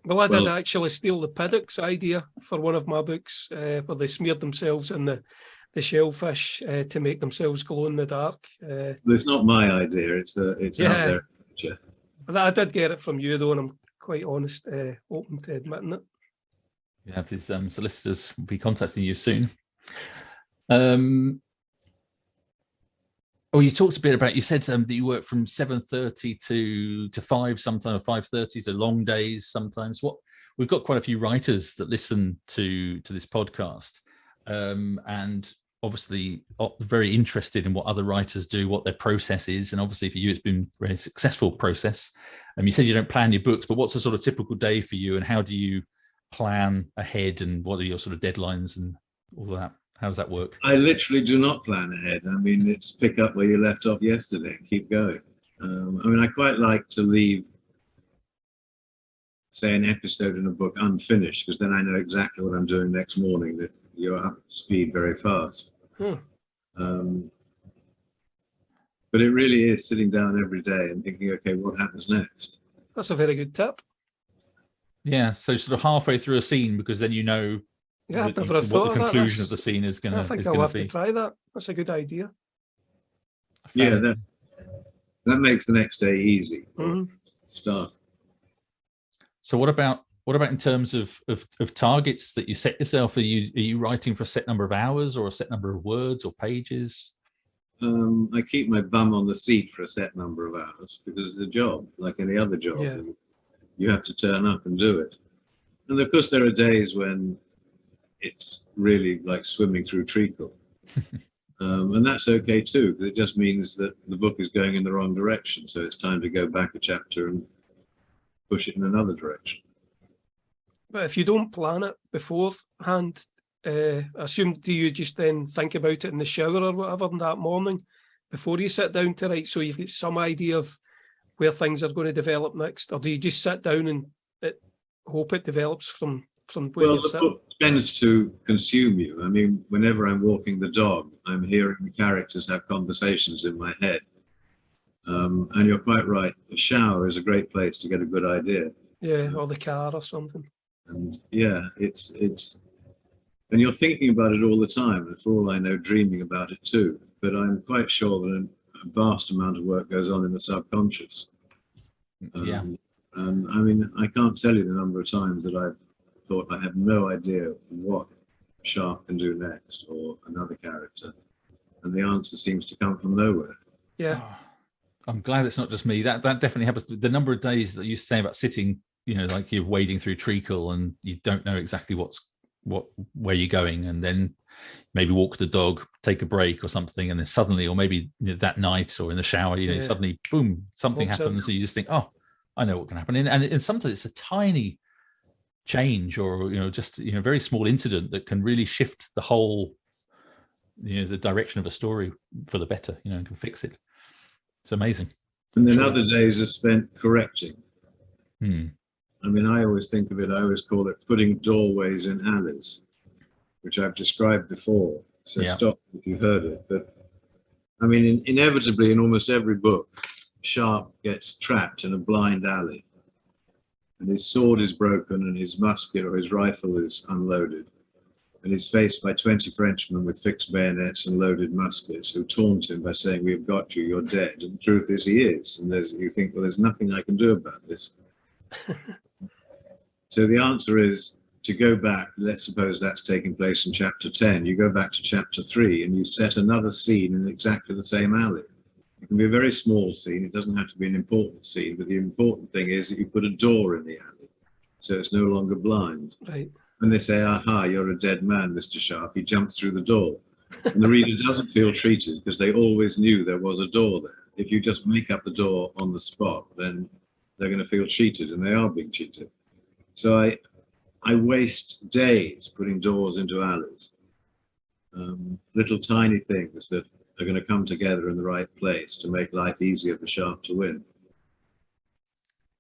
Well, I did actually steal the Piddocks idea for one of my books, where they smeared themselves in the shellfish to make themselves glow in the dark. It's not my idea. It's out there. Yeah. But I did get it from you, though, and I'm quite honest, open to admitting it. We have these solicitors will be contacting you soon. You talked a bit about, you said that you work from 7:30 to 5 sometimes, 5:30, so long days sometimes. We've got quite a few writers that listen to this podcast, and obviously very interested in what other writers do, what their process is. And obviously for you, it's been a very successful process. You said you don't plan your books, but what's a sort of typical day for you, and how do you plan ahead, and what are your sort of deadlines and all that? How does that work? I literally do not plan ahead. I mean, it's pick up where you left off yesterday and keep going. I mean, I quite like to leave, say, an episode in a book unfinished, because then I know exactly what I'm doing next morning, that you're up to speed very fast. But it really is sitting down every day and thinking, okay, what happens next? That's a very good tip. Yeah, so sort of halfway through a scene, because then you know Yeah, I've never what thought the of that. conclusion of the scene is going I to think is I'll going have to be. to try that. That's a good idea. Yeah, that makes the next day easy. Start. So what about in terms of targets that you set yourself? Are you writing for a set number of hours or a set number of words or pages? I keep my bum on the seat for a set number of hours, because it's a job, like any other job. Yeah. You have to turn up and do it. And of course, there are days when it's really like swimming through treacle. And that's okay too, because it just means that the book is going in the wrong direction. So it's time to go back a chapter and push it in another direction. But if you don't plan it beforehand, do you just then think about it in the shower or whatever that morning before you sit down to write, so you've got some idea of where things are going to develop next? Or do you just sit down and hope it develops from where Well, you the sit? book tends to consume you. I mean, whenever I'm walking the dog, I'm hearing the characters have conversations in my head. And you're quite right. The shower is a great place to get a good idea. Yeah, or the car or something. And yeah, it's and you're thinking about it all the time, and for all I know, dreaming about it too. But I'm quite sure that a vast amount of work goes on in the subconscious. Yeah. And I mean, I can't tell you the number of times that I've thought I have no idea what Sharpe can do next, or another character, and the answer seems to come from nowhere. Yeah. Oh, I'm glad it's not just me. That definitely happens. The number of days that you say about sitting, like you're wading through treacle and you don't know exactly where you're going, and then maybe walk the dog, take a break or something, and then suddenly, or maybe that night or in the shower, suddenly, boom, something happens. So you just think, oh, I know what can happen. And sometimes it's a tiny change, or just a very small incident that can really shift the whole, the direction of a story for the better, and can fix it. It's amazing. And then other days are spent correcting. I mean, I always think of it, I always call it putting doorways in alleys, which I've described before. So stop if you heard it. But I mean, inevitably in almost every book, Sharpe gets trapped in a blind alley, and his sword is broken and his musket or his rifle is unloaded, and he's faced by 20 Frenchmen with fixed bayonets and loaded muskets who taunt him by saying, "We've got you, you're dead." And the truth is he is. And you think, well, there's nothing I can do about this. So the answer is to go back. Let's suppose that's taking place in chapter 10. You go back to chapter 3 and you set another scene in exactly the same alley. It can be a very small scene. It doesn't have to be an important scene, but the important thing is that you put a door in the alley, so it's no longer blind. Right. And they say, "Aha, you're a dead man, Mr. Sharpe." He jumps through the door. And the reader doesn't feel treated, because they always knew there was a door there. If you just make up the door on the spot, then they're going to feel cheated, and they are being cheated. So I waste days putting doors into alleys. Little tiny things that are going to come together in the right place to make life easier for Sharpe to win.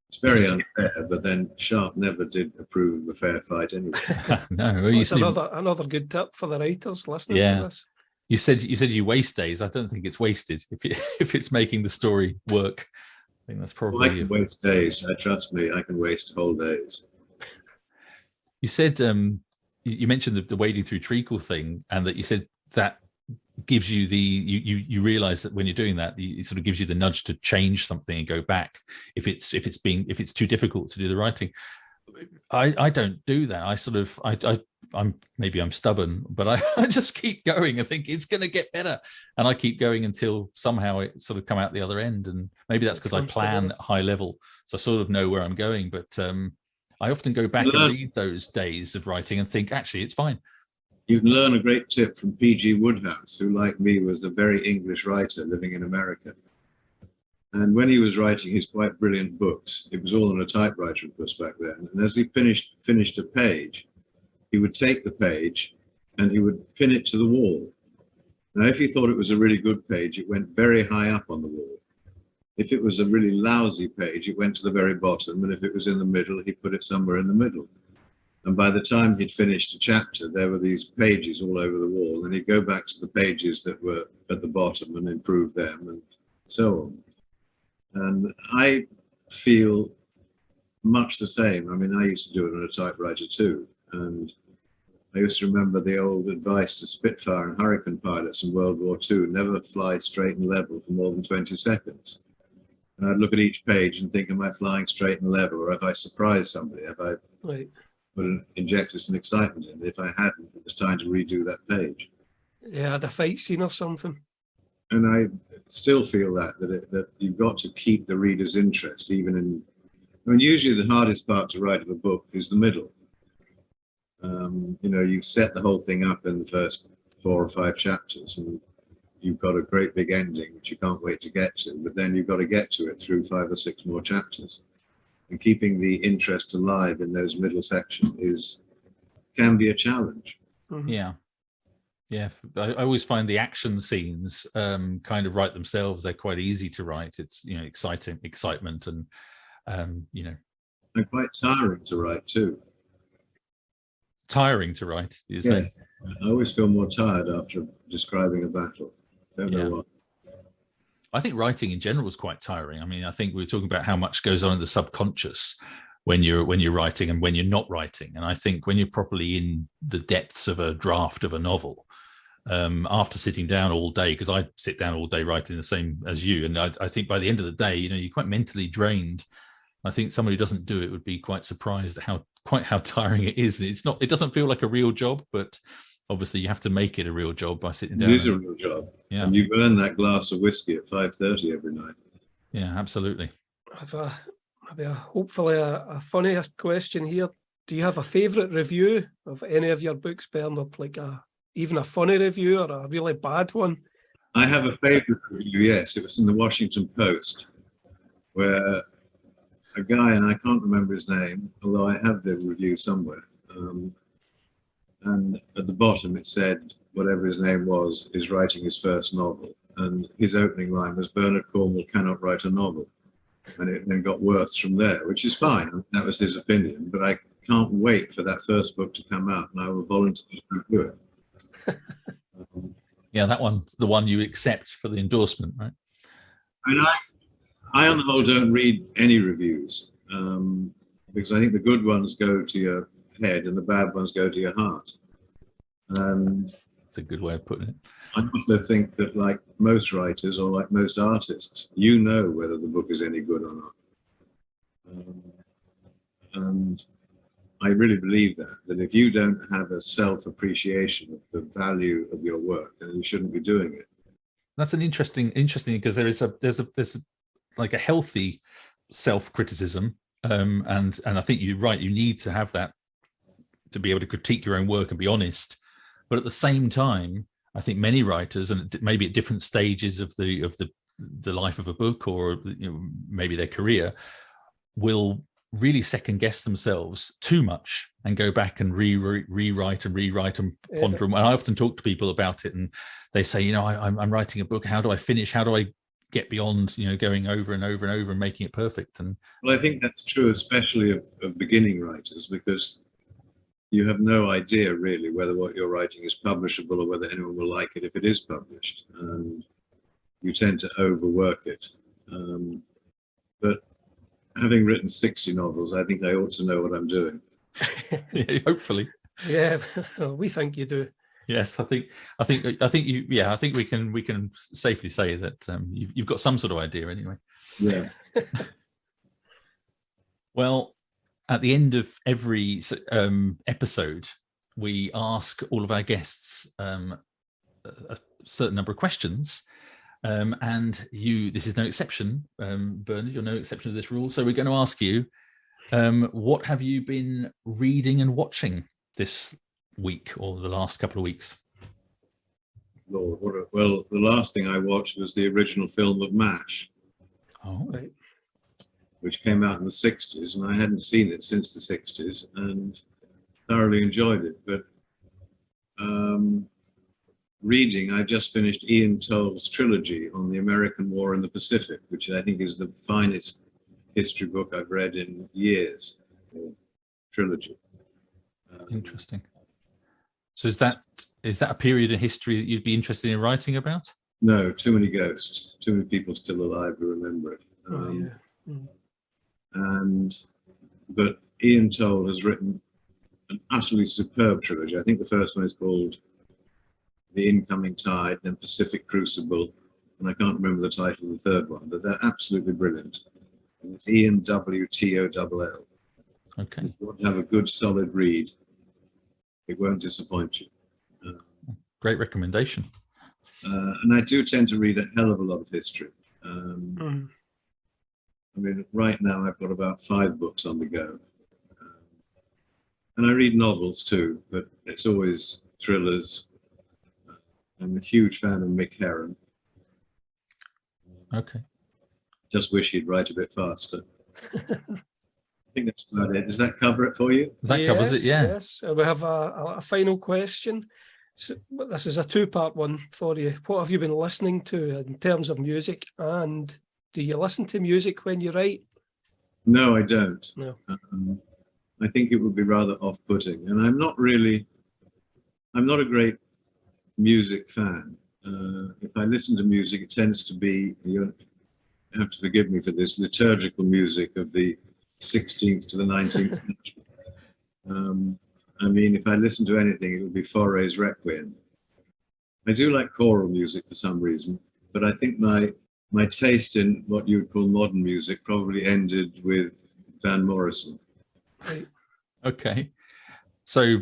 It's very unfair, but then Sharpe never did approve of a fair fight anyway. No, That's another good tip for the writers listening to this. You said you waste days. I don't think it's wasted if it's making the story work. I think that's probably. Well, I can waste days. Trust me, I can waste whole days. You said you mentioned the wading through treacle thing, and that you said that gives you you realize that when you're doing that, it sort of gives you the nudge to change something and go back if it's too difficult to do the writing. I don't do that. I sort of I'm stubborn, but I just keep going and think it's going to get better, and I keep going until somehow it sort of come out the other end. And maybe that's because I plan at high level, so I sort of know where I'm going. But I often go back and read those days of writing and think, actually, it's fine. You can learn a great tip from P.G. Wodehouse, who, like me, was a very English writer living in America. And when he was writing his quite brilliant books, it was all on a typewriter, of course, back then. And as he finished a page, he would take the page and he would pin it to the wall. Now, if he thought it was a really good page, it went very high up on the wall. If it was a really lousy page, it went to the very bottom, and if it was in the middle, he put it somewhere in the middle. And by the time he'd finished a chapter, there were these pages all over the wall, and he'd go back to the pages that were at the bottom and improve them, and so on. And I feel much the same. I mean, I used to do it on a typewriter too, and I used to remember the old advice to Spitfire and Hurricane pilots in World War II: never fly straight and level for more than 20 seconds. And I'd look at each page and think, am I flying straight and level, or have I surprised somebody? Have I injected some excitement in? If I hadn't, it was time to redo that page. Yeah, had a fight scene or something. And I still feel that you've got to keep the reader's interest, even in, I mean, usually the hardest part to write of a book is the middle. You know, you've set the whole thing up in the first 4 or 5 chapters, and you've got a great big ending which you can't wait to get to, but then you've got to get to it through 5 or 6 more chapters. And keeping the interest alive in those middle sections can be a challenge. Mm-hmm. Yeah, I always find the action scenes kind of write themselves. They're quite easy to write. It's, you know, excitement, and you know, and quite tiring to write too. Tiring to write, you say? Yes. I always feel more tired after describing a battle. Don't know what. I think writing in general is quite tiring. I mean, I think we were talking about how much goes on in the subconscious when you're writing and when you're not writing. And I think when you're properly in the depths of a draft of a novel, after sitting down all day, because I sit down all day writing the same as you, and I think by the end of the day, you know, you're quite mentally drained. I think somebody who doesn't do it would be quite surprised at how tiring it is. It doesn't feel like a real job, but obviously you have to make it a real job by sitting down. It is a real job. Yeah. And you burn that glass of whiskey at 5:30 every night. Yeah, absolutely. I have hopefully a funny question here. Do you have a favourite review of any of your books, Bernard? Like even a funny review or a really bad one? I have a favourite review, yes. It was in the Washington Post, where a guy, and I can't remember his name, although I have the review somewhere, and at the bottom it said, whatever his name was, is writing his first novel. And his opening line was, Bernard Cornwell cannot write a novel. And it then got worse from there, which is fine. That was his opinion. But I can't wait for that first book to come out, and I will volunteer to do it. Yeah, that one's the one you accept for the endorsement, right? And I on the whole, don't read any reviews, because I think the good ones go to your head and the bad ones go to your heart. And that's a good way of putting it. I also think that, like most writers or like most artists, you know whether the book is any good or not. And I really believe that if you don't have a self-appreciation of the value of your work, then you shouldn't be doing it. That's an interesting because there's like a healthy self-criticism, and I think you're right. You need to have that to be able to critique your own work and be honest. But at the same time, I think many writers, and maybe at different stages of the life of a book, or maybe their career, will really second guess themselves too much and go back and rewrite and ponder. And I often talk to people about it, and they say, I'm writing a book. How do I finish? How do I get beyond, going over and over and over and making it perfect? And well, I think that's true, especially of beginning writers, because you have no idea really whether what you're writing is publishable or whether anyone will like it if it is published, and you tend to overwork it. But having written 60 novels, I think I ought to know what I'm doing. Hopefully. Yeah, we think you do. Yes, I think you. Yeah, I think we can safely say that you've got some sort of idea anyway. Yeah. Well, at the end of every episode, we ask all of our guests a certain number of questions, and this is no exception, Bernard. You're no exception to this rule. So we're going to ask you, what have you been reading and watching this week or the last couple of weeks? Lord, well, the last thing I watched was the original film of MASH. Oh, right. Which came out in the 60s, and I hadn't seen it since the 60s and thoroughly enjoyed it. But reading, I just finished Ian Toll's trilogy on the American War in the Pacific, which I think is the finest history book I've read in years. Trilogy. Interesting. So is that a period in history that you'd be interested in writing about? No, too many ghosts, too many people still alive who remember it. But Ian Toll has written an utterly superb trilogy. I think the first one is called The Incoming Tide, then Pacific Crucible, and I can't remember the title of the third one, but they're absolutely brilliant. And it's Ian W. Toll. Okay. If you want to have a good, solid read, it won't disappoint you. Great recommendation. And I do tend to read a hell of a lot of history. I mean, right now I've got about 5 books on the go. And I read novels too, but it's always thrillers. I'm a huge fan of Mick Herron. Okay. Just wish he'd write a bit faster. I think that's about it. Does that cover it for you? That covers it, yeah. Yes. We have a final question. So, this is a 2-part one for you. What have you been listening to in terms of music? And do you listen to music when you write? No, I don't. No. I think it would be rather off-putting. And I'm not a great music fan. If I listen to music, it tends to be, you have to forgive me for this, liturgical music of the 16th to the 19th century. I mean, if I listen to anything, it would be Fauré's Requiem. I do like choral music for some reason, but I think my taste in what you would call modern music probably ended with Van Morrison. Okay. So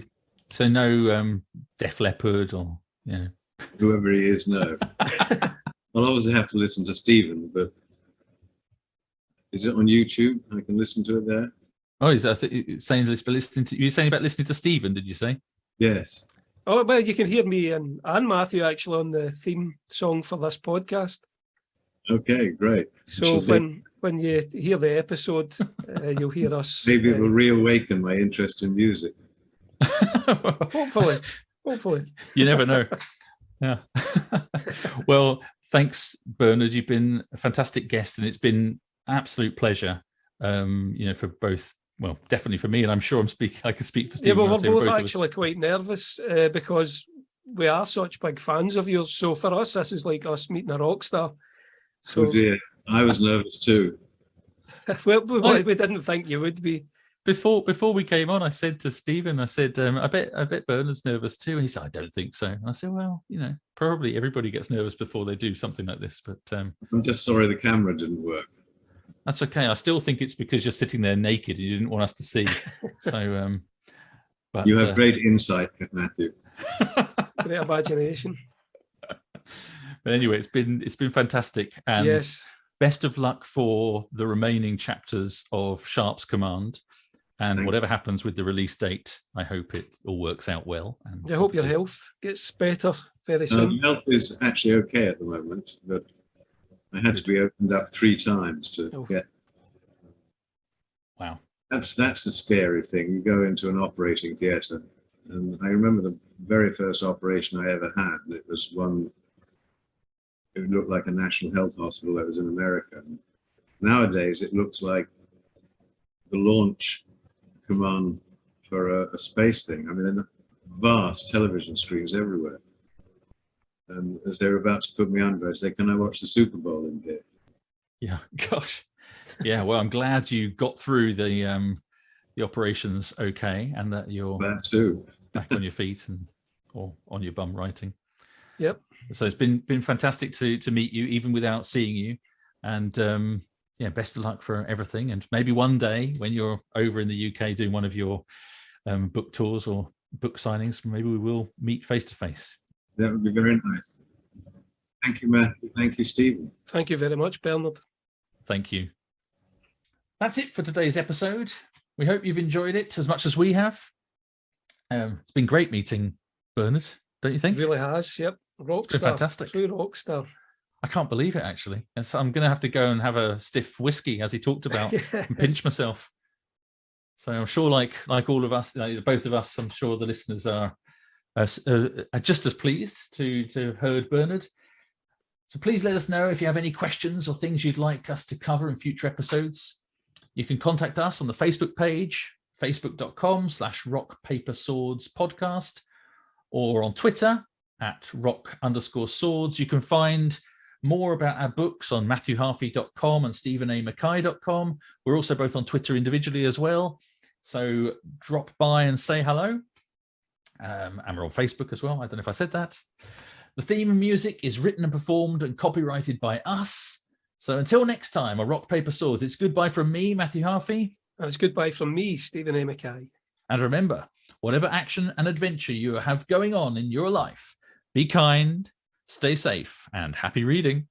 no Def Leppard or, Whoever he is, no. I'll obviously have to listen to Stephen, but is it on YouTube? I can listen to it there. Oh, is that saying listening to? You were saying about listening to Stephen? Did you say? Yes. Oh, well, you can hear me and Matthew actually on the theme song for this podcast. Okay, great. So when you hear the episode, you'll hear us. Maybe it will reawaken my interest in music. Hopefully. You never know. Yeah. Well, thanks, Bernard. You've been a fantastic guest, and it's been absolute pleasure. For both. Well, definitely for me, and I'm sure I can speak for Stephen. Yeah, but we're both actually quite nervous because we are such big fans of yours. So for us, this is like us meeting a rock star. So, oh dear, I was nervous too. we didn't think you would be. Before we came on, I said to Stephen, I bet Bernard's nervous too, and he said, I don't think so. And I said, well, probably everybody gets nervous before they do something like this, but I'm just sorry the camera didn't work. That's okay. I still think it's because you're sitting there naked and you didn't want us to see. So, but you have great insight, Matthew. Great imagination. But anyway, it's been fantastic, and yes, best of luck for the remaining chapters of Sharpe's Command, and whatever happens with the release date, I hope it all works out well. And I hope your health gets better very soon. Health is actually okay at the moment, but I had to be opened up 3 times to get. Wow. That's the scary thing. You go into an operating theatre, and I remember the very first operation I ever had. It was one. It looked like a national health hospital that was in America. And nowadays, it looks like the launch command for a space thing. I mean, there are vast television screens everywhere. And as they were about to put me under, I said, "Can I watch the Super Bowl in here?" Yeah, gosh. Yeah, well, I'm glad you got through the operations okay, and that you're back on your feet or on your bum writing. Yep. So it's been fantastic to meet you, even without seeing you. And best of luck for everything. And maybe one day when you're over in the UK doing one of your book tours or book signings, maybe we will meet face to face. That would be very nice. Thank you, Matthew. Thank you, Stephen. Thank you very much, Bernard. Thank you. That's it for today's episode. We hope you've enjoyed it as much as we have. It's been great meeting Bernard, don't you think? It really has, yep. Rock star. Fantastic. True rock star. I can't believe it, actually. And so I'm going to have to go and have a stiff whiskey, as he talked about, and pinch myself. So I'm sure, like all of us, both of us, I'm sure the listeners are just as pleased to have heard Bernard. So please let us know if you have any questions or things you'd like us to cover in future episodes. You can contact us on the Facebook page, facebook.com/rockpaperswordspodcast, or on Twitter @rock_swords. You can find more about our books on matthewharvey.com and stephenamackay.com. We're also both on Twitter individually as well. So drop by and say hello. And we're on Facebook as well. I don't know if I said that. The theme and music is written and performed and copyrighted by us. So until next time, a Rock, Paper, Swords, it's goodbye from me, Matthew Harvey. And it's goodbye from me, Stephen A. Mackay. And remember, whatever action and adventure you have going on in your life, be kind, stay safe, and happy reading.